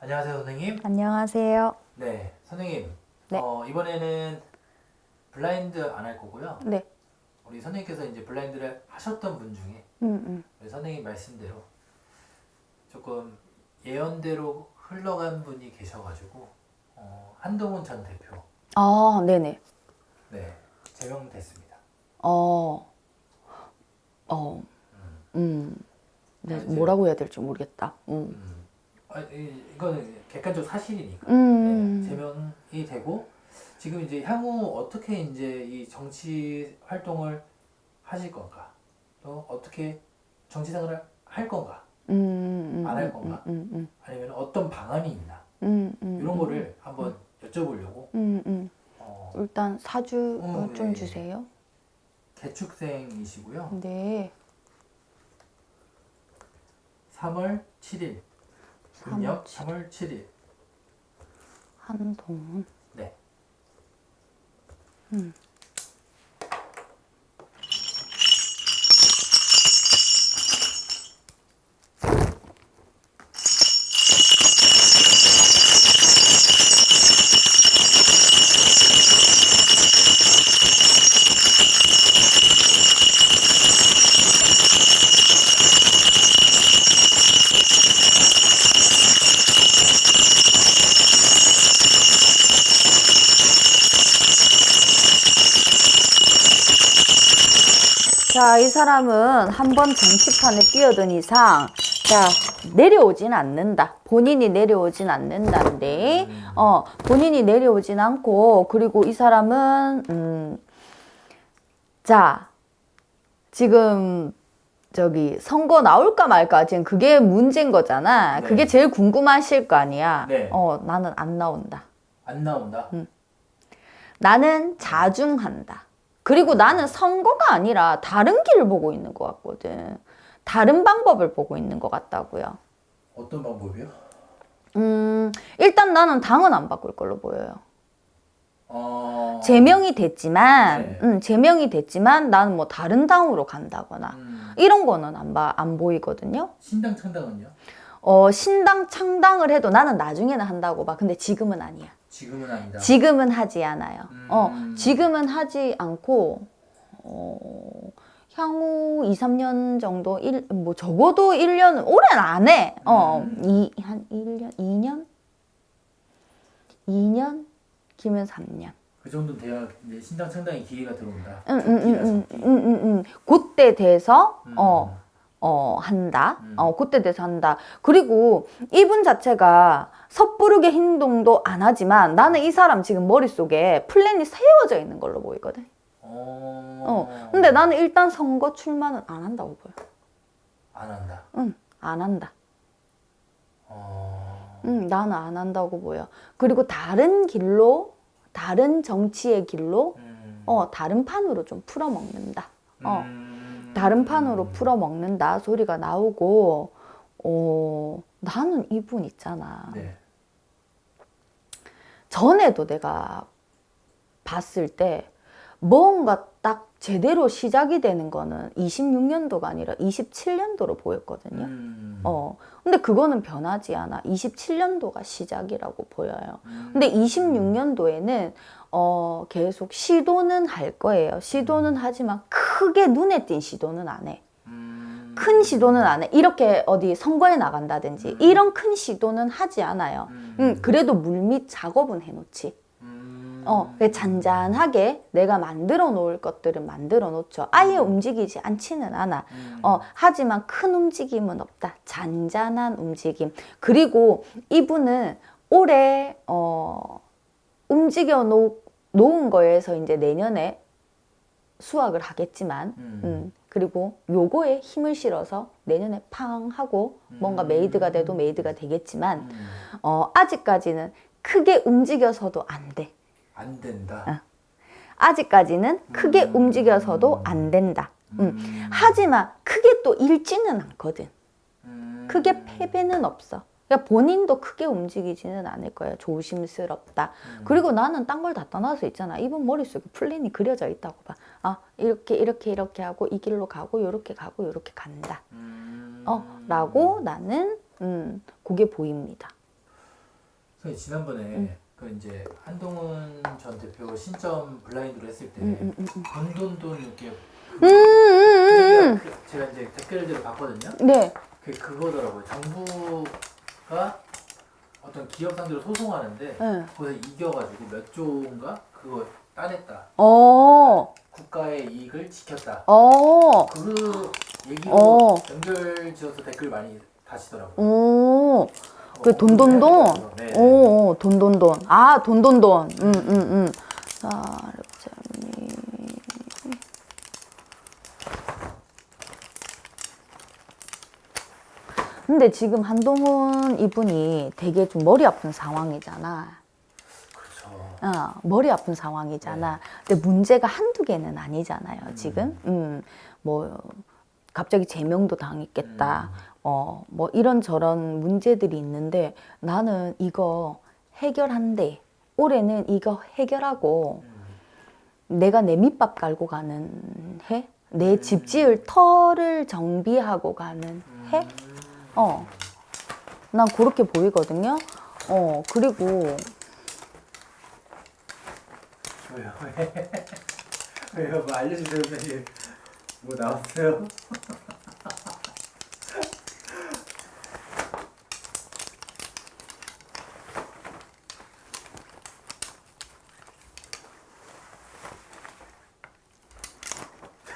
안녕하세요, 선생님. 안녕하세요. 네, 선생님. 네. 이번에는 블라인드 안 할 거고요. 네. 우리 선생님께서 이제 블라인드를 하셨던 분 중에 우리 선생님 말씀대로 조금 예언대로 흘러간 분이 계셔가지고 한동훈 전 대표 아, 네네. 네 제명됐습니다. 어, 네, 이제, 뭐라고 해야 될지 모르겠다. 이거는 객관적 사실이니까 음. 네, 제명이 되고 지금 이제 향후 어떻게 이제 이 정치 활동을 하실 건가 또 어떻게 정치 생활을 할 건가 안 할 건가 아니면 어떤 방안이 있나 이런 거를 한번 여쭤보려고 일단 사주 좀 네. 주세요. 개축생이시고요. 네. 3월 7일 음력 3월 7일 한동훈. 네. 자, 이 사람은 한번 정치판에 뛰어든 이상, 자, 내려오진 않는다. 본인이 내려오진 않는다는데, 본인이 내려오진 않고, 그리고 이 사람은, 자, 지금, 선거 나올까 말까, 지금 그게 문제인 거잖아. 네. 그게 제일 궁금하실 거 아니야. 네. 나는 안 나온다. 안 나온다. 나는 자중한다. 그리고 나는 선거가 아니라 다른 길을 보고 있는 것 같거든. 다른 방법을 보고 있는 것 같다고요. 어떤 방법이요? 일단 나는 당은 안 바꿀 걸로 보여요. 제명이 제명이 됐지만 나는 뭐 다른 당으로 간다거나 이런 거는 안 보이거든요. 신당 창당은요? 신당 창당을 해도 나는 나중에는 한다고 봐. 근데 지금은 아니야. 지금은 아니다. 지금은 하지 않아요. 지금은 하지 않고, 향후 2, 3년 정도, 뭐 적어도 1년은, 올해는 안 해. 한 1년? 2년? 2년? 길면 3년. 그 정도 돼야 이제 신당 창당의 기회가 들어온다. 그때 돼서, 한다. 그때 돼서 한다. 그리고 이분 자체가 섣부르게 행동도 안 하지만 나는 이 사람 지금 머릿속에 플랜이 세워져 있는 걸로 보이거든. 근데 나는 일단 선거 출마는 안 한다고 보여. 안 한다. 안 한다. 나는 안 한다고 보여. 그리고 다른 길로, 다른 정치의 길로, 다른 판으로 좀 풀어먹는다. 다른 판으로 풀어먹는다 소리가 나오고, 나는 이분 있잖아. 네. 전에도 내가 봤을 때 뭔가 딱 제대로 시작이 되는 거는 26년도가 아니라 27년도로 보였거든요. 근데 그거는 변하지 않아. 27년도가 시작이라고 보여요. 근데 26년도에는 계속 시도는 할 거예요. 시도는 하지만 크게 눈에 띈 시도는 안 해. 큰 시도는 안 해. 이렇게 어디 선거에 나간다든지 이런 큰 시도는 하지 않아요. 그래도 물밑 작업은 해놓지. 잔잔하게 내가 만들어 놓을 것들은 만들어 놓죠. 아예 움직이지 않지는 않아. 하지만 큰 움직임은 없다. 잔잔한 움직임. 그리고 이분은 올해 움직여 놓은 거에서 이제 내년에 수확을 하겠지만, 그리고 요거에 힘을 실어서 내년에 팡 하고 뭔가 메이드가 돼도 메이드가 되겠지만, 아직까지는 크게 움직여서도 안 돼. 안 된다. 아직까지는 크게 움직여서도 안 된다. 하지만 크게 또 잃지는 않거든. 크게 패배는 없어. 그러니까 본인도 크게 움직이지는 않을 거예요. 조심스럽다. 그리고 나는 딴 걸 다 떠나서 있잖아. 이분 머릿속에 플랜이 그려져 있다고 봐. 이렇게 하고 이 길로 가고 요렇게 가고 요렇게 간다. 라고 나는 그게 보입니다. 지난번에 그 이제 한동훈 전 대표 신점 블라인드로 했을 때 돈돈돈 이렇게 제가 이제 댓글들을 봤거든요. 네. 그거더라고요. 정부가 어떤 기업 상대로 소송하는데 네. 거기서 이겨가지고 몇 조인가 그거 따냈다. 국가의 이익을 지켰다. 그 얘기로 연결지어서 댓글 많이 다시더라고요. 그 돈돈돈. 네. 돈돈돈. 아, 돈돈돈. 자, 근데 지금 한동훈 이분이 되게 좀 머리 아픈 상황이잖아. 그렇죠. 머리 아픈 상황이잖아. 근데 문제가 한두 개는 아니잖아요, 지금. 뭐, 갑자기 제명도 당했겠다. 뭐 이런저런 문제들이 있는데 나는 이거 해결한대. 올해는 이거 해결하고 내가 내 밑밥 깔고 가는 해? 내 집 지을 터를 정비하고 가는 해? 난 그렇게 보이거든요. 그리고 왜요? 왜요? 뭐 알려주세요, 선생님. 뭐 나왔어요?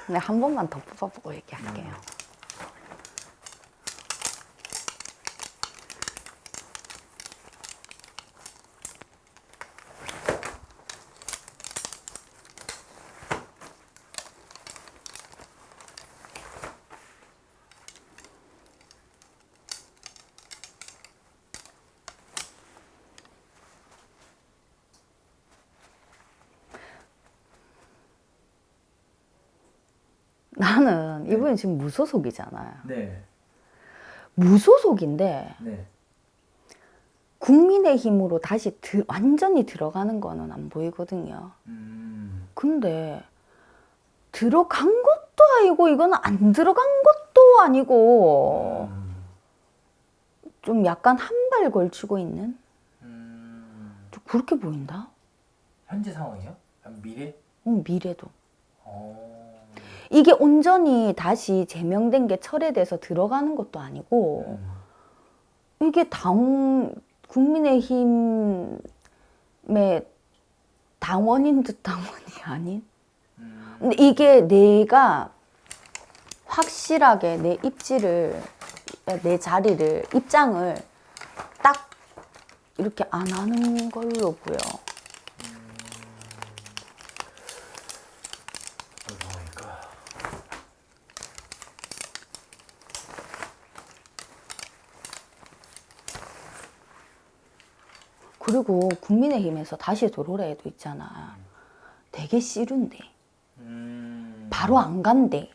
네, 한 번만 더 뽑아보고 얘기할게요. 나는 이분이 지금 무소속이잖아요. 네. 무소속인데 네. 국민의힘으로 다시 완전히 들어가는 거는 안 보이거든요. 근데 들어간 것도 아니고 이거는 안 들어간 것도 아니고 좀 약간 한 발 걸치고 있는 좀 그렇게 보인다. 현재 상황이요? 미래? 미래도. 이게 온전히 다시 제명된 게 철회돼서 들어가는 것도 아니고 이게 국민의힘의 당원인 듯 당원이 아닌. 근데 이게 내가 확실하게 내 자리를, 입장을 딱 이렇게 안 하는 걸로 보여. 그리고 국민의힘에서 다시 들어오라 해도 있잖아. 되게 싫은데. 바로 안 간대.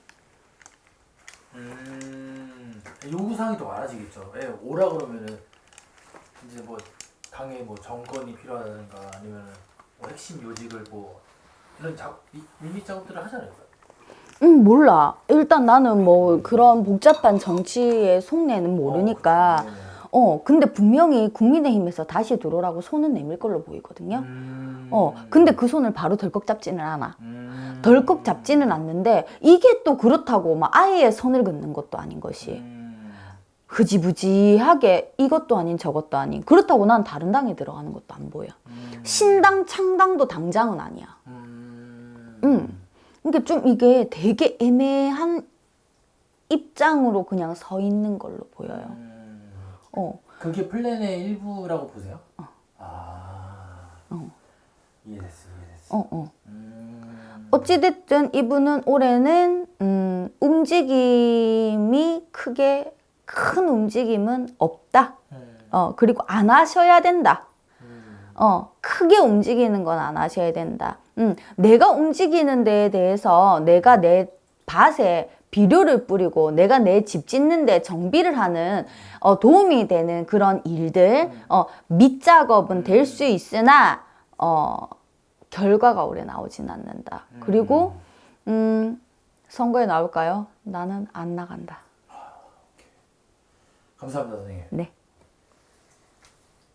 요구사항이 더 많아지겠죠. 예, 오라 그러면은 이제 뭐 당에 뭐 정권이 필요하다든가 아니면 뭐 핵심 요직을 뭐 이런 밀밀 작업들을 하지 않을까요? 몰라. 일단 나는 뭐 그런 복잡한 정치의 속내는 모르니까. 근데 분명히 국민의힘에서 다시 들어오라고 손은 내밀 걸로 보이거든요. 근데 그 손을 바로 덜컥 잡지는 않아. 덜컥 잡지는 않는데 이게 또 그렇다고 막 아예 선을 긋는 것도 아닌 것이. 흐지부지하게 이것도 아닌 저것도 아닌. 그렇다고 난 다른 당에 들어가는 것도 안 보여. 신당, 창당도 당장은 아니야. 그러니까 좀 이게 되게 애매한 입장으로 그냥 서 있는 걸로 보여요. 그게 플랜의 일부라고 보세요? 이해됐어. 어찌됐든 이분은 올해는 움직임이 큰 움직임은 없다. 그리고 안 하셔야 된다. 크게 움직이는 건 안 하셔야 된다. 내가 움직이는 데에 대해서 내가 내 밭에 비료를 뿌리고 내가 내 집 짓는 데 정비를 하는 도움이 되는 그런 일들 밑작업은 될 수 있으나 결과가 올해 나오진 않는다. 그리고 선거에 나올까요? 나는 안 나간다. 감사합니다, 선생님. 네.